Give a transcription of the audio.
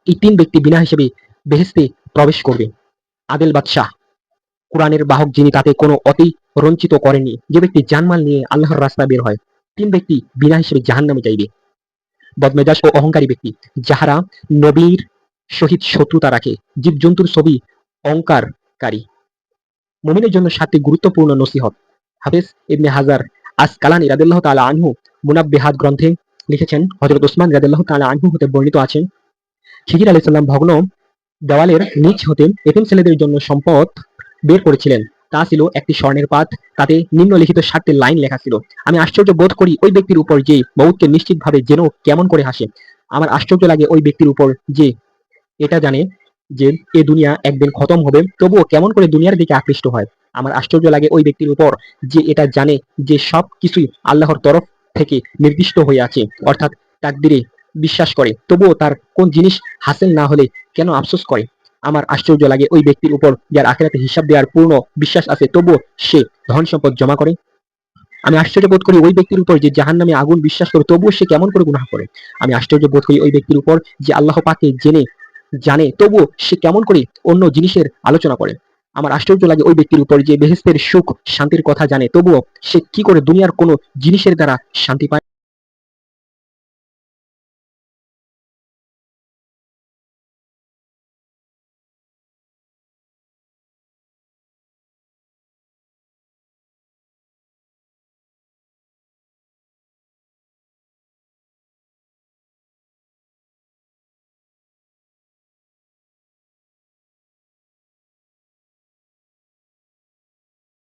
এই ৩ ব্যক্তি বিনা হিসেবে বেহেশতে প্রবেশ করবে। আদেল বাদশাহ, কোরআনের বাহক যিনি তাতে কোনো অতিরঞ্জিত করেননি, যে ব্যক্তি জানমাল নিয়ে আল্লাহর রাস্তায় বের হয়। ৩ ব্যক্তি বিনা হিসেবে জাহান্নামে যাইবে। বদমেজাজ ও অহংকারী ব্যক্তি, যাহারা নবীর সহিত শত্রুতা রাখে, জীবজন্তুর ছবি অহংকারী। মুমিনের জন্য ৭টি গুরুত্বপূর্ণ নসিহত। হাফেজ ইবনে হাজার আসকালানী রাদিয়াল্লাহু তাআলা আনহু মুনাব্বিহাত গ্রন্থে লিখেছেন, হযরত ওসমান রাদিয়াল্লাহু তাআলা আনহু হতে বর্ণিত আছেন, খিজির আলাইহিস সালাম ভগ্ন দেওয়ালের নিচ হতে এতিম ছেলেদের জন্য সম্পদ বের করেছিলেন। তা ছিল একটি স্বর্ণের পাত, তাতে নিম্নলিখিত ৭টি লাইন লেখা ছিল। আমি আশ্চর্য বোধ করি ওই ব্যক্তির উপর যে মউতকে নিশ্চিতভাবে যেন কেমন করে হাসে। আমার আশ্চর্য লাগে ওই ব্যক্তির উপর যে এটা জানে যে এ দুনিয়া একদিন খতম হবে, তবুও কেমন করে দুনিয়ার দিকে আকৃষ্ট হয়। আমার আশ্চর্য লাগে ওই ব্যক্তির উপর যে এটা জানে যে সব কিছুই আল্লাহর তরফ থেকে নির্দিষ্ট হয়ে আছে, অর্থাৎ তাকদিরে বিশ্বাস করে, তবুও তার কোন জিনিস হাসিল না হলে কেন আফসোস করে। আমার আশ্চর্য লাগে ওই ব্যক্তির উপর যার আখিরাতে হিসাব দেওয়ার পূর্ণ বিশ্বাস আছে, তবুও সে ধন সম্পদ জমা করে। আমি আশ্চর্য বোধ করি ওই ব্যক্তির উপর যে জাহান্নামে আগুন বিশ্বাস করে, তবুও সে কেমন করে গুনাহ করে। আমি আশ্চর্য বোধ করি ওই ব্যক্তির উপর যে আল্লাহ পাককে জানে, তবুও সে কেমন করে অন্য জিনিসের আলোচনা করে। আমার আশ্চর্য লাগে ওই ব্যক্তির উপর যে বেহেশতের সুখ শান্তির কথা জানে, তবুও সে কি করে দুনিয়ার কোনো জিনিসের দ্বারা শান্তি পায়।